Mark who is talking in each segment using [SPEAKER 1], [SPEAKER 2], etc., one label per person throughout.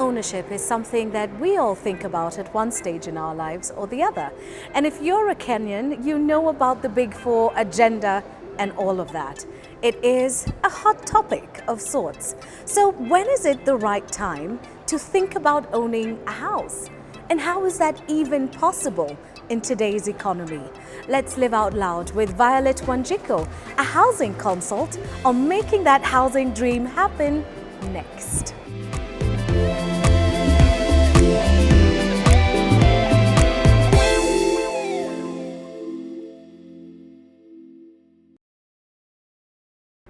[SPEAKER 1] ownership is something that we all think about at one stage in our lives or the other. And if you're a Kenyan, you know about the Big Four agenda and all of that. It is a hot topic of sorts. So when is it the right time to think about owning a house? And how is that even possible in today's economy? Let's live out loud with Violet Wanjiku, a housing consultant, on making that housing dream happen next.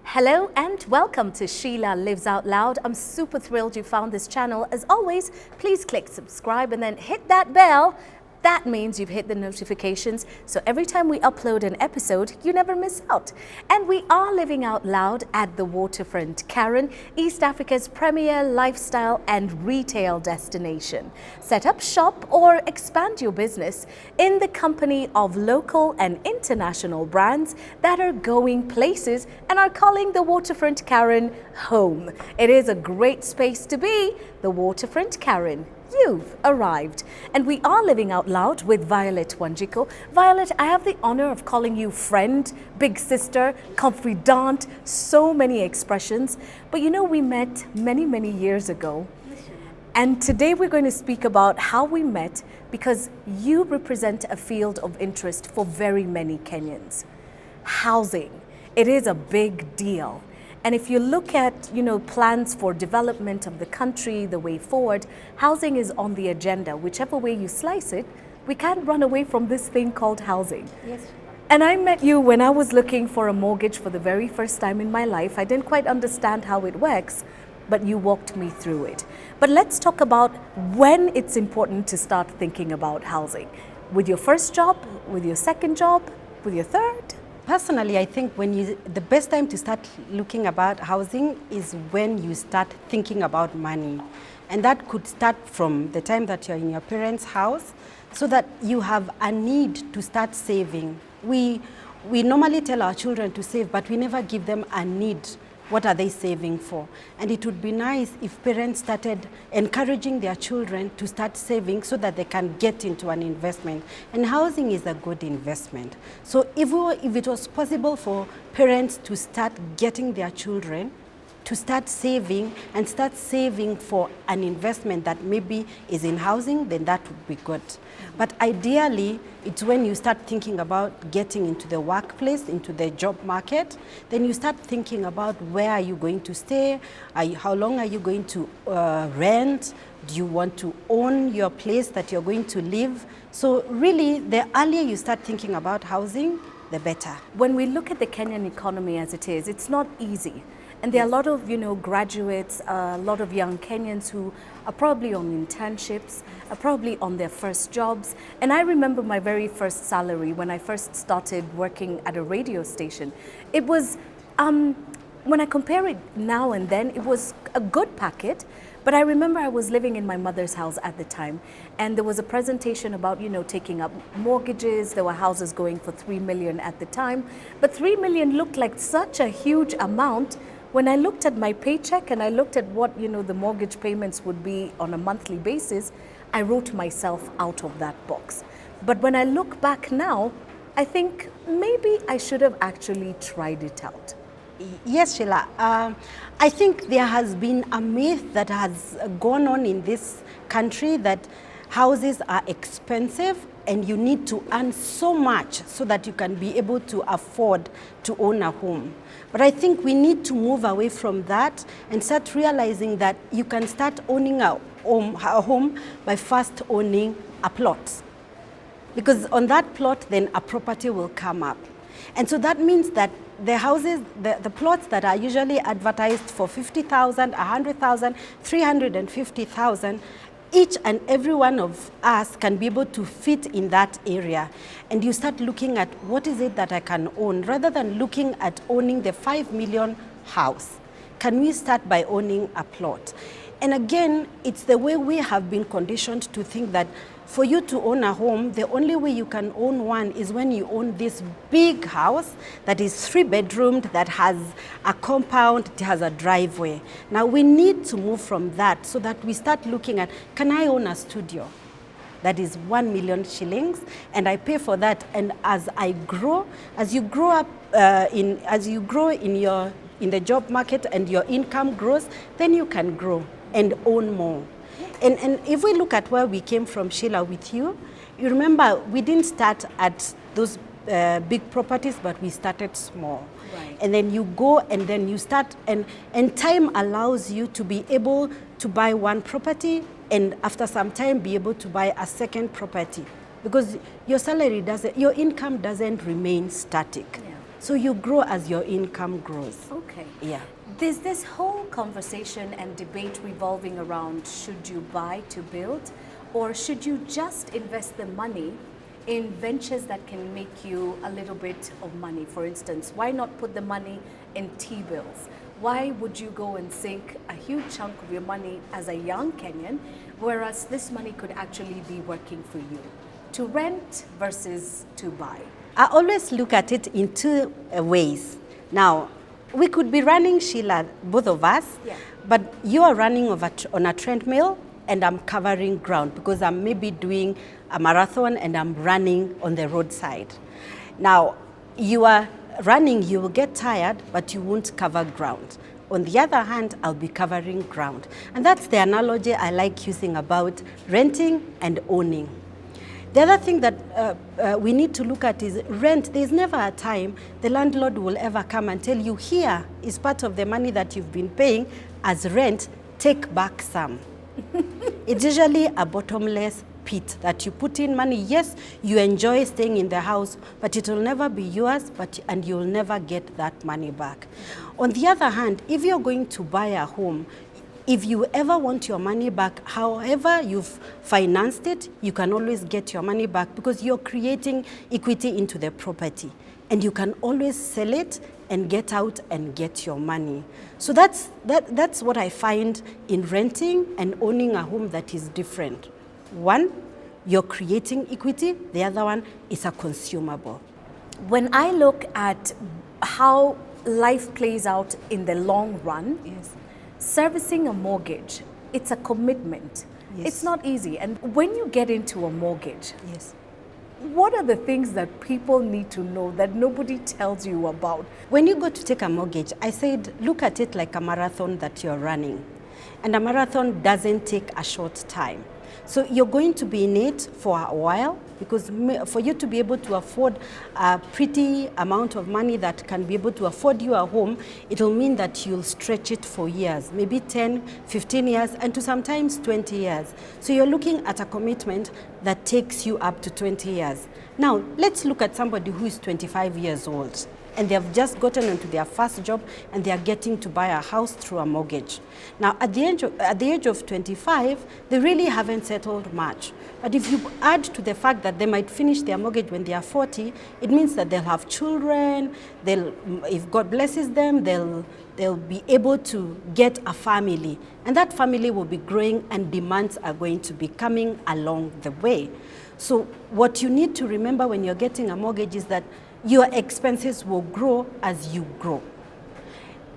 [SPEAKER 1] Hello and welcome to Sheila Lives Out Loud. I'm super thrilled you found this channel. As always, please click subscribe and then hit that bell. That means you've hit the notifications, so every time we upload an episode, you never miss out. And we are living out loud at the waterfront, Karen, East Africa's premier lifestyle and retail destination. Set up shop or expand your business in the company of local and international brands that are going places and are calling the waterfront Karen home. It is a great space to be, the waterfront Karen. You've arrived. And we are living out loud with Violet Wanjiku. Violet, I have the honor of calling you friend, big sister, confidant, so many expressions. But you know, we met many years ago. And today we're going to speak about how we met because you represent a field of interest for very many Kenyans. Housing. It is a big deal. And if you look at, plans for development of the country, the way forward, housing is on the agenda. Whichever way you slice it, we can't run away from this thing called housing.
[SPEAKER 2] Yes.
[SPEAKER 1] And I met you when I was looking for a mortgage for the very first time in my life. I didn't quite understand how it works, but you walked me through it. But let's talk about when it's important to start thinking about housing. With your first job, with your second job, with your third?
[SPEAKER 2] Personally, I think the best time to start looking about housing is when you start thinking about money. And that could start from the time that you're in your parents' house so that you have a need to start saving. We normally tell our children to save, but we never give them a need. What are they saving for? And it would be nice if parents started encouraging their children to start saving so that they can get into an investment. And housing is a good investment. So if it was possible for parents to start getting their children to start saving and start saving for an investment that maybe is in housing, then that would be good. But ideally, it's when you start thinking about getting into the workplace, into the job market, then you start thinking about where are you going to stay, how long are you going to rent, do you want to own your place that you're going to live? So really, the earlier you start thinking about housing, the better.
[SPEAKER 1] When we look at the Kenyan economy as it is, it's not easy. And there are a lot of, graduates, a lot of young Kenyans who are probably on internships, are probably on their first jobs. And I remember my very first salary when I first started working at a radio station. It was, when I compare it now and then, it was a good packet. But I remember I was living in my mother's house at the time, and there was a presentation about, taking up mortgages. There were houses going for 3 million at the time. But 3 million looked like such a huge amount. When I looked at my paycheck and I looked at what, the mortgage payments would be on a monthly basis, I wrote myself out of that box. But when I look back now, I think maybe I should have actually tried it out.
[SPEAKER 2] Yes, Sheila. I think there has been a myth that has gone on in this country that houses are expensive and you need to earn so much so that you can be able to afford to own a home. But I think we need to move away from that and start realizing that you can start owning a home by first owning a plot. Because on that plot, then a property will come up. And so that means that the houses, the plots that are usually advertised for 50,000, 100,000, 350,000, each and every one of us can be able to fit in that area. And you start looking at what is it that I can own, rather than looking at owning the 5 million house. Can we start by owning a plot? And again, it's the way we have been conditioned to think that for you to own a home, the only way you can own one is when you own this big house that is 3-bedroomed, that has a compound, it has a driveway. Now we need to move from that so that we start looking at, can I own a studio? That is 1 million shillings, and I pay for that. And as I grow, as you grow up, in the job market and your income grows, then you can grow and own more. And if we look at where we came from, Sheila, with you, you remember we didn't start at those big properties, but we started small.
[SPEAKER 1] Right.
[SPEAKER 2] And then you go and then you start, and time allows you to be able to buy one property, and after some time be able to buy a second property, because your your income doesn't remain static.
[SPEAKER 1] Yeah.
[SPEAKER 2] So you grow as your income grows.
[SPEAKER 1] Okay.
[SPEAKER 2] Yeah.
[SPEAKER 1] There's this whole conversation and debate revolving around, should you buy to build, or should you just invest the money in ventures that can make you a little bit of money? For instance, why not put the money in T-bills? Why would you go and sink a huge chunk of your money as a young Kenyan, whereas this money could actually be working for you? To rent versus to buy.
[SPEAKER 2] I always look at it in two ways. Now, we could be running, Sheila, both of us,
[SPEAKER 1] Yeah.
[SPEAKER 2] but you are running on a treadmill and I'm covering ground because I'm maybe doing a marathon and I'm running on the roadside. Now, you are running, you will get tired, but you won't cover ground. On the other hand, I'll be covering ground. And that's the analogy I like using about renting and owning. The other thing that we need to look at is rent. There's never a time the landlord will ever come and tell you, here is part of the money that you've been paying as rent, take back some. It's usually a bottomless pit that you put in money. Yes, you enjoy staying in the house, but it will never be yours, and you'll never get that money back. On the other hand, if you're going to buy a home, if you ever want your money back, however you've financed it, you can always get your money back because you're creating equity into the property. And you can always sell it and get out and get your money. So that's what I find in renting and owning a home that is different. One, you're creating equity. The other one is a consumable.
[SPEAKER 1] When I look at how life plays out in the long run,
[SPEAKER 2] Yes.
[SPEAKER 1] servicing a mortgage, it's a commitment.
[SPEAKER 2] Yes.
[SPEAKER 1] It's not easy. And when you get into a mortgage,
[SPEAKER 2] Yes.
[SPEAKER 1] what are the things that people need to know that nobody tells you about?
[SPEAKER 2] When you go to take a mortgage, I said, look at it like a marathon that you're running. And a marathon doesn't take a short time. So you're going to be in it for a while, because for you to be able to afford a pretty amount of money that can be able to afford you a home, it'll mean that you'll stretch it for years, maybe 10, 15 years, and to sometimes 20 years. So you're looking at a commitment that takes you up to 20 years. Now, let's look at somebody who is 25 years old, and they have just gotten into their first job and they are getting to buy a house through a mortgage. Now, at the age of 25, they really haven't settled much. But if you add to the fact that they might finish their mortgage when they are 40, it means that they'll have children, if God blesses them, they'll be able to get a family. And that family will be growing and demands are going to be coming along the way. So what you need to remember when you're getting a mortgage is that your expenses will grow as you grow.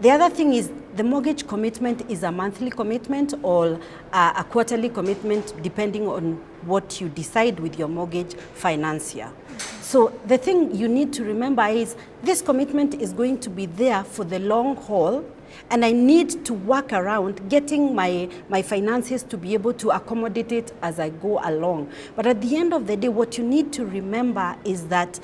[SPEAKER 2] The other thing is the mortgage commitment is a monthly commitment or a quarterly commitment, depending on what you decide with your mortgage financier. So the thing you need to remember is this commitment is going to be there for the long haul, and I need to work around getting my finances to be able to accommodate it as I go along. But at the end of the day, what you need to remember is that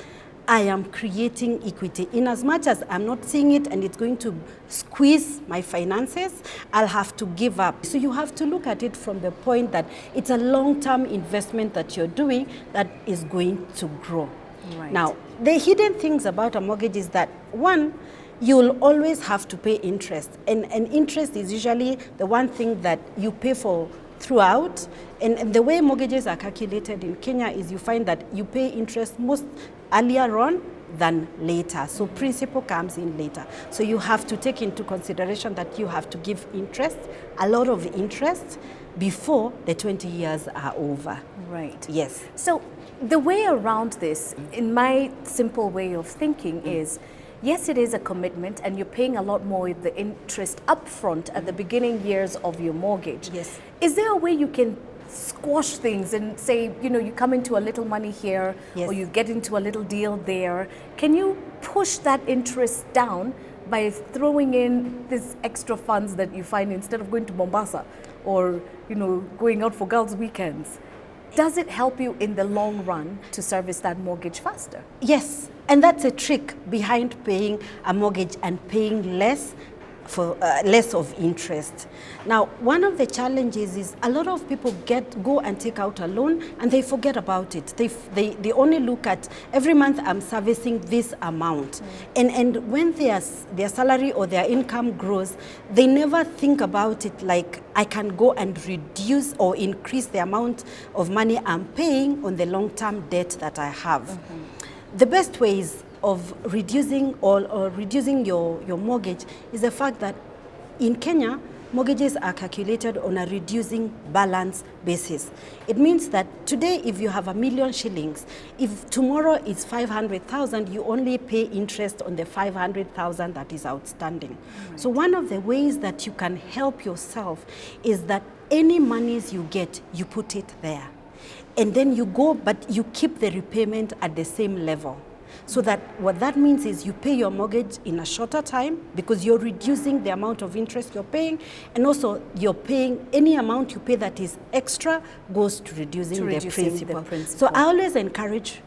[SPEAKER 2] I am creating equity. In as much as I'm not seeing it and it's going to squeeze my finances, I'll have to give up. So you have to look at it from the point that it's a long-term investment that you're doing that is going to grow.
[SPEAKER 1] Right.
[SPEAKER 2] Now, the hidden things about a mortgage is that, one, you'll always have to pay interest. And interest is usually the one thing that you pay for throughout. And the way mortgages are calculated in Kenya is you find that you pay interest most earlier on than later. So principal comes in later. So you have to take into consideration that you have to give interest, a lot of interest, before the 20 years are over.
[SPEAKER 1] Right.
[SPEAKER 2] Yes.
[SPEAKER 1] So the way around this, in my simple way of thinking, is yes, it is a commitment, and you're paying a lot more of the interest upfront at the beginning years of your mortgage.
[SPEAKER 2] Yes.
[SPEAKER 1] Is there a way you can squash things and say, you know, you come into a little money here,
[SPEAKER 2] Yes.
[SPEAKER 1] or you get into a little deal there? Can you push that interest down by throwing in these extra funds that you find instead of going to Mombasa or, you know, going out for girls' weekends? Does it help you in the long run to service that mortgage faster?
[SPEAKER 2] Yes, and that's a trick behind paying a mortgage and paying less for less of interest. Now, one of the challenges is a lot of people go and take out a loan and they forget about it. They only look at every month I'm servicing this amount. And when their salary or their income grows, they never think about it like I can go and reduce or increase the amount of money I'm paying on the long-term debt that I have. The best ways of reducing or reducing your mortgage is the fact that in Kenya, mortgages are calculated on a reducing balance basis. It means that today, if you have $1 million shillings, if tomorrow is 500,000, you only pay interest on the 500,000 that is outstanding. Right. So one of the ways that you can help yourself is that any monies you get, you put it there. And then you go, but you keep the repayment at the same level. So that what that means is you pay your mortgage in a shorter time because you're reducing the amount of interest you're paying, and also you're paying any amount you pay that is extra goes to reducing the principal. So I always encourage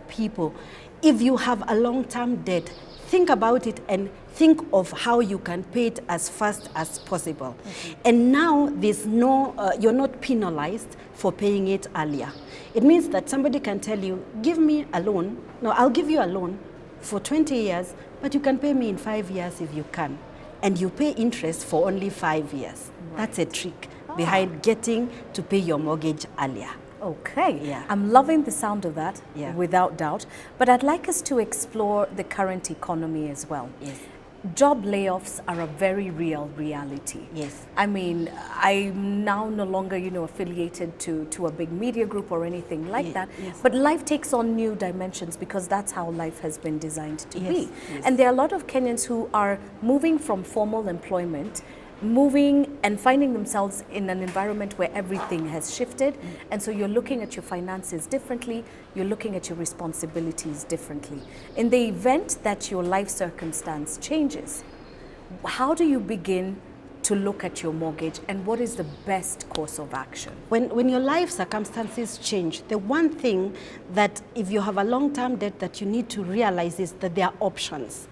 [SPEAKER 2] people, if you have a long-term debt, think about it and think of how you can pay it as fast as possible. And now there's no, you're not penalized for paying it earlier. It means that somebody can tell you, give me a loan. No, I'll give you a loan for 20 years, but you can pay me in 5 years if you can. And you pay interest for only 5 years. Right. That's a trick behind getting to pay your mortgage earlier.
[SPEAKER 1] Okay,
[SPEAKER 2] yeah.
[SPEAKER 1] I'm loving the sound of that,
[SPEAKER 2] yeah.
[SPEAKER 1] without doubt. But I'd like us to explore the current economy as well.
[SPEAKER 2] Yes.
[SPEAKER 1] Job layoffs are a very real reality.
[SPEAKER 2] Yes.
[SPEAKER 1] I mean, I'm now no longer, you know, affiliated to a big media group or anything like that.
[SPEAKER 2] Yes.
[SPEAKER 1] But life takes on new dimensions because that's how life has been designed to be.
[SPEAKER 2] Yes.
[SPEAKER 1] And there are a lot of Kenyans who are moving from formal employment, moving and finding themselves in an environment where everything has shifted. And so you're looking at your finances differently, you're looking at your responsibilities differently. In the event that your life circumstance changes, how do you begin to look at your mortgage, and what is the best course of action?
[SPEAKER 2] When your life circumstances change, the one thing that if you have a long-term debt that you need to realize is that there are options.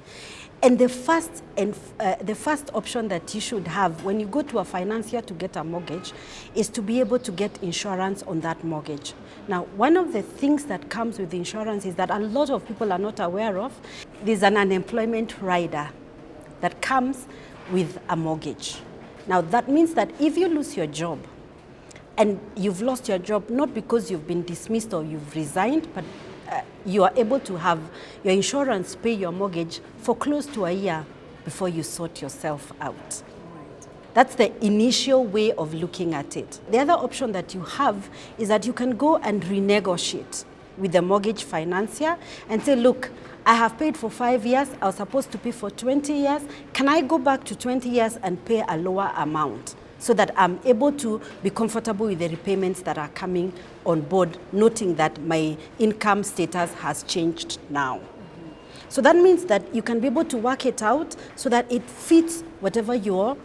[SPEAKER 2] And the first option that you should have when you go to a financier to get a mortgage is to be able to get insurance on that mortgage. Now, one of the things that comes with insurance is that a lot of people are not aware of. There's an unemployment rider that comes with a mortgage. Now, that means that if you lose your job, and you've lost your job not because you've been dismissed or you've resigned, but you are able to have your insurance pay your mortgage for close to a year before you sort yourself out. Right. That's the initial way of looking at it. The other option that you have is that you can go and renegotiate with the mortgage financier and say, look, I have paid for 5 years, I was supposed to pay for 20 years. Can I go back to 20 years and pay a lower amount, so that I'm able to be comfortable with the repayments that are coming on board, noting that my income status has changed now. So that means that you can be able to work it out so that it fits whatever your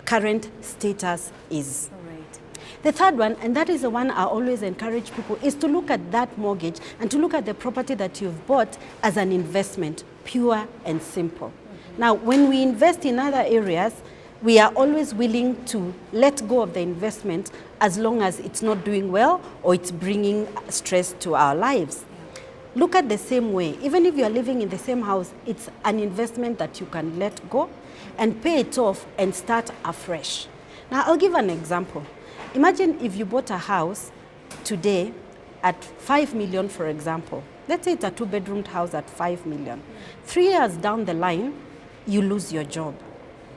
[SPEAKER 2] current status is.
[SPEAKER 1] Right.
[SPEAKER 2] The third one, and that is the one I always encourage people, is to look at that mortgage and to look at the property that you've bought as an investment, pure and simple. Now, when we invest in other areas, we are always willing to let go of the investment as long as it's not doing well or it's bringing stress to our lives. Look at the same way. Even if you're living in the same house, it's an investment that you can let go and pay it off and start afresh. Now, I'll give an example. Imagine if you bought a house today at 5 million, for example, Let's say it's a 2-bedroom house at 5 million. 3 years down the line, you lose your job.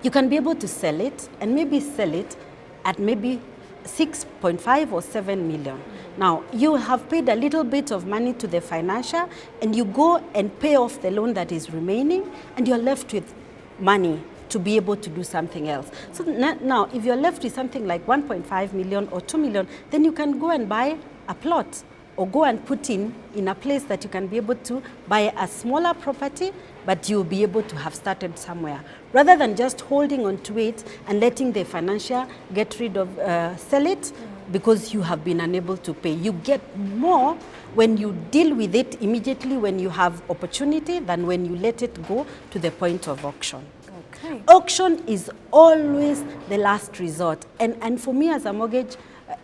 [SPEAKER 2] You can be able to sell it and maybe sell it at maybe 6.5 or 7 million. Now, you have paid a little bit of money to the financier and you go and pay off the loan that is remaining and you're left with money to be able to do something else. So now, if you're left with something like 1.5 million or 2 million, then you can go and buy a plot or go and put in a place that you can be able to buy a smaller property, but you'll be able to have started somewhere. Rather than just holding on to it and letting the financier get rid of, sell it, because you have been unable to pay. You get more when you deal with it immediately when you have opportunity than when you let it go to the point of auction.
[SPEAKER 1] Okay.
[SPEAKER 2] Auction is always the last resort. And for me as a mortgage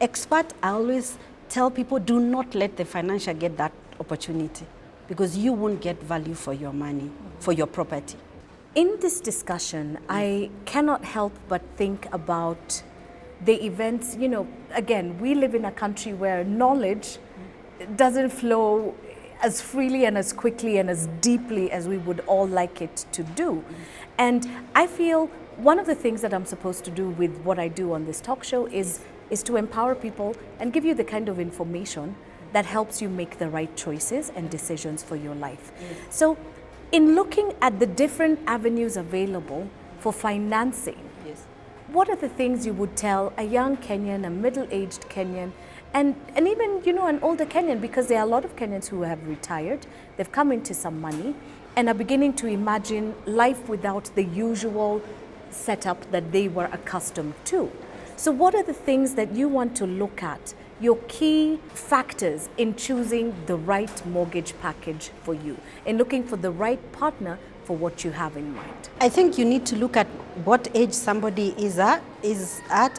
[SPEAKER 2] expert, I always tell people, do not let the financier get that opportunity because you won't get value for your money, for your property.
[SPEAKER 1] In this discussion, I cannot help but think about the events, you know, again, we live in a country where knowledge doesn't flow as freely and as quickly and as deeply as we would all like it to do. And I feel one of the things that I'm supposed to do with what I do on this talk show is to empower people and give you the kind of information that helps you make the right choices and decisions for your life. So in looking at the different avenues available for financing, what are the things you would tell a young Kenyan, a middle-aged Kenyan, and even, you know, an older Kenyan, because there are a lot of Kenyans who have retired, they've come into some money and are beginning to imagine life without the usual setup that they were accustomed to. So what are the things that you want to look at, your key factors in choosing the right mortgage package for you, in looking for the right partner for what you have in mind?
[SPEAKER 2] I think you need to look at what age somebody is at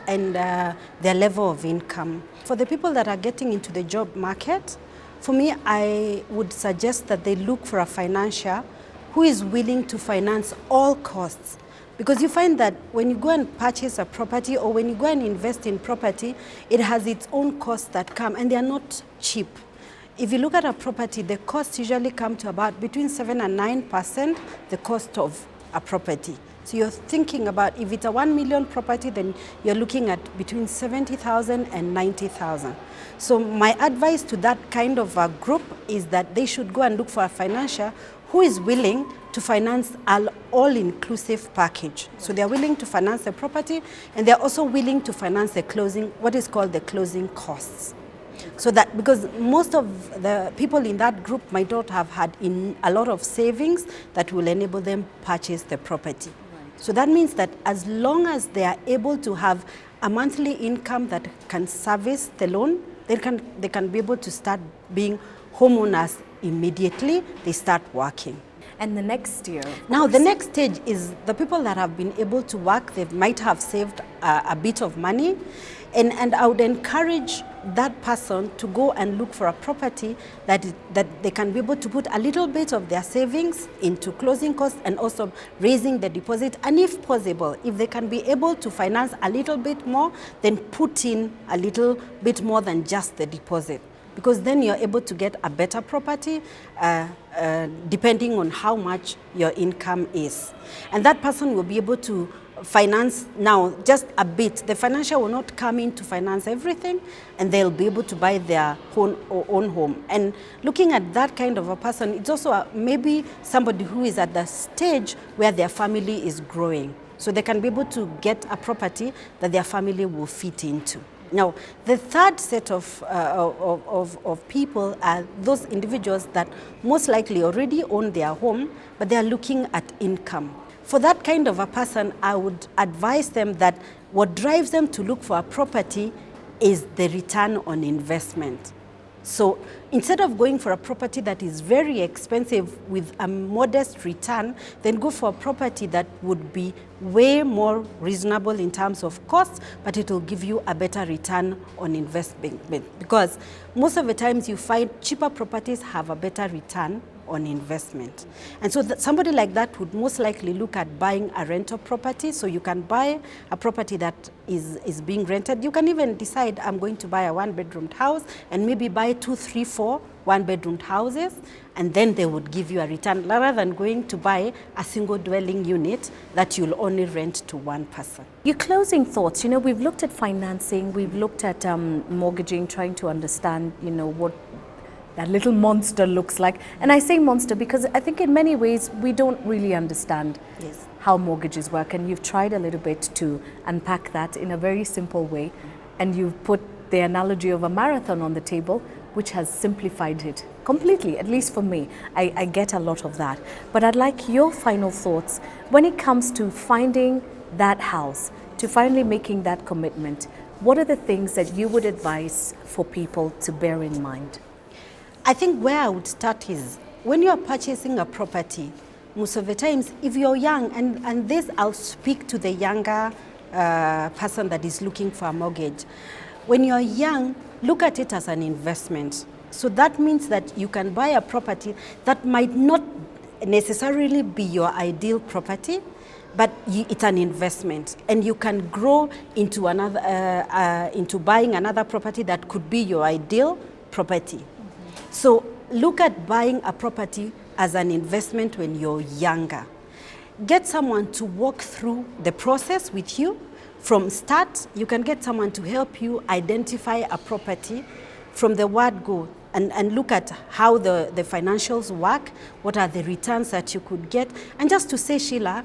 [SPEAKER 2] and their level of income. For the people that are getting into the job market, for me, I would suggest that they look for a financier who is willing to finance all costs. Because you find that when you go and purchase a property or when you go and invest in property, it has its own costs that come and they are not cheap. If you look at a property, the costs usually come to about between 7 and 9% the cost of a property. So you're thinking about, if it's a 1 million property, then you're looking at between 70,000 and 90,000. So my advice to that kind of a group is that they should go and look for a financier who is willing to finance an all-inclusive package. So they're willing to finance the property and they're also willing to finance the closing, what is called the closing costs. So that, because most of the people in that group might not have had a lot of savings that will enable them purchase the property. Right. So that means that as long as they are able to have a monthly income that can service the loan, they can be able to start being homeowners immediately. They start working.
[SPEAKER 1] And the next year?
[SPEAKER 2] Now, the next stage is the people that have been able to work, they might have saved a bit of money. And I would encourage that person to go and look for a property that they can be able to put a little bit of their savings into closing costs and also raising the deposit. And if possible, if they can be able to finance a little bit more, then put in a little bit more than just the deposit. Because then you're able to get a better property depending on how much your income is. And that person will be able to finance now just a bit. The financier will not come in to finance everything, and they'll be able to buy their own home. And looking at that kind of a person, it's also maybe somebody who is at the stage where their family is growing. So they can be able to get a property that their family will fit into. Now, the third set of people are those individuals that most likely already own their home, but they are looking at income. For that kind of a person, I would advise them that what drives them to look for a property is the return on investment. So instead of going for a property that is very expensive with a modest return, then go for a property that would be way more reasonable in terms of costs, but it will give you a better return on investment. Because most of the times you find cheaper properties have a better return on investment. And so somebody like that would most likely look at buying a rental property. So you can buy a property that is being rented. You can even decide, I'm going to buy a 1-bedroom house and maybe buy 2, 3, 4 one-bedroom houses, and then they would give you a return rather than going to buy a single dwelling unit that you'll only rent to one person.
[SPEAKER 1] Your closing thoughts, we've looked at financing, we've looked at mortgaging, trying to understand, what that little monster looks like. And I say monster because I think in many ways we don't really understand how mortgages work. And you've tried a little bit to unpack that in a very simple way. And you've put the analogy of a marathon on the table, which has simplified it completely, at least for me. I get a lot of that. But I'd like your final thoughts when it comes to finding that house, to finally making that commitment. What are the things that you would advise for people to bear in mind?
[SPEAKER 2] I think where I would start is when you are purchasing a property, most of the times, if you're young, and this I'll speak to the younger person that is looking for a mortgage. When you're young, look at it as an investment. So that means that you can buy a property that might not necessarily be your ideal property, but it's an investment, and you can grow into into buying another property that could be your ideal property. So look at buying a property as an investment when you're younger. Get someone to walk through the process with you. From start, you can get someone to help you identify a property from the word go and look at how the financials work, what are the returns that you could get. And just to say, Sheila,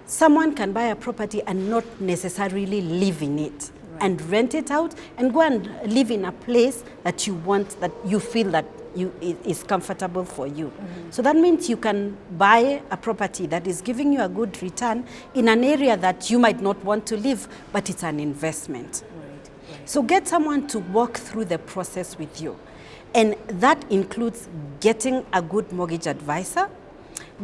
[SPEAKER 2] someone can buy a property and not necessarily live in it, and rent it out and go and live in a place that you want, that you feel that is comfortable for you. So that means you can buy a property that is giving you a good return in an area that you might not want to live, but it's an investment. So get someone to walk through the process with you. And that includes getting a good mortgage advisor,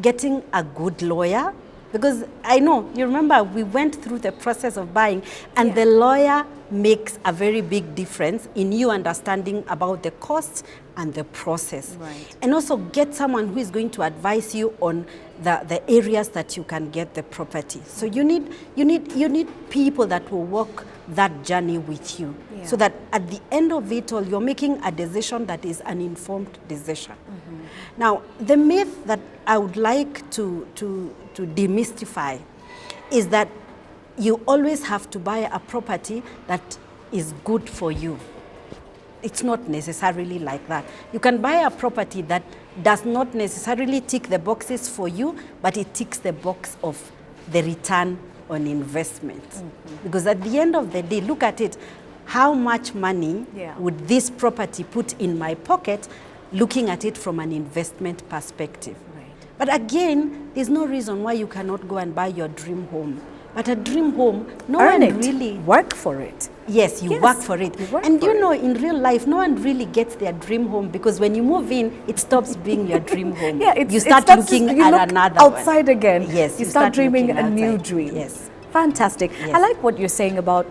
[SPEAKER 2] getting a good lawyer, because I know, you remember, we went through the process of buying, and the lawyer makes a very big difference in you understanding about the costs and the process. And also get someone who is going to advise you on the areas that you can get the property. So you need people that will walk that journey with you, so that at the end of it all, you're making a decision that is an informed decision. Now, the myth that I would like to demystify is that you always have to buy a property that is good for you. It's not necessarily like that. You can buy a property that does not necessarily tick the boxes for you, but it ticks the box of the return on investment. Because at the end of the day, look at it, how much money would this property put in my pocket, looking at it from an investment perspective. But again, there's no reason why you cannot go and buy your dream home. But a dream home, no one really...
[SPEAKER 1] Work for it.
[SPEAKER 2] Yes, you work for it. And you know, in real life, no one really gets their dream home, because when you move in, it stops being your dream home. You start looking at another
[SPEAKER 1] outside
[SPEAKER 2] one.
[SPEAKER 1] Again.
[SPEAKER 2] Yes,
[SPEAKER 1] you start dreaming a new dream.
[SPEAKER 2] Yes.
[SPEAKER 1] Fantastic. I like what you're saying about,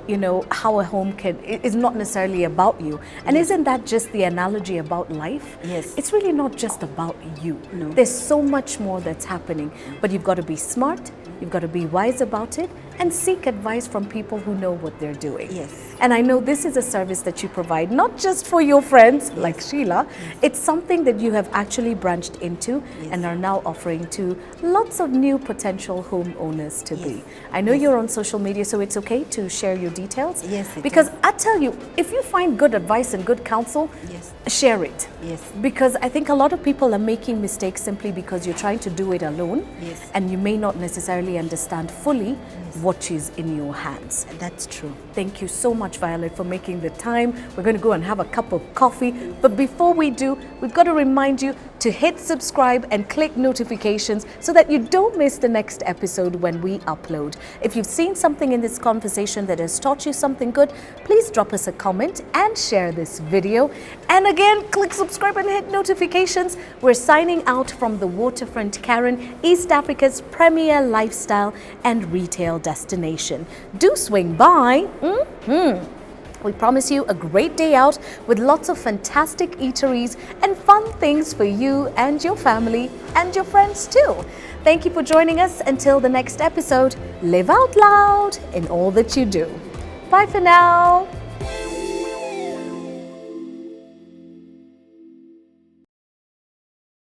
[SPEAKER 1] how a home is not necessarily about you. And isn't that just the analogy about life?
[SPEAKER 2] Yes.
[SPEAKER 1] It's really not just about you.
[SPEAKER 2] No.
[SPEAKER 1] There's so much more that's happening. But you've got to be smart, you've got to be wise about it, and seek advice from people who know what they're doing.
[SPEAKER 2] Yes.
[SPEAKER 1] And I know this is a service that you provide, not just for your friends like Sheila. It's something that you have actually branched into and are now offering to lots of new potential homeowners to be. I know you're on social media, so it's okay to share your details.
[SPEAKER 2] Yes, it
[SPEAKER 1] because
[SPEAKER 2] is.
[SPEAKER 1] I tell you, if you find good advice and good counsel, share it.
[SPEAKER 2] Yes.
[SPEAKER 1] Because I think a lot of people are making mistakes simply because you're trying to do it alone, and you may not necessarily understand fully what is in your hands.
[SPEAKER 2] That's true.
[SPEAKER 1] Thank you so much, Violet, for making the time. We're going to go and have a cup of coffee. But before we do, we've got to remind you to hit subscribe and click notifications so that you don't miss the next episode when we upload. If you've seen something in this conversation that has taught you something good, please drop us a comment and share this video. And again, click subscribe and hit notifications. We're signing out from the Waterfront Karen, East Africa's premier lifestyle and retail destination. Do swing by. We promise you a great day out with lots of fantastic eateries and fun things for you and your family and your friends too. Thank you for joining us. Until the next episode, live out loud in all that you do. Bye for now.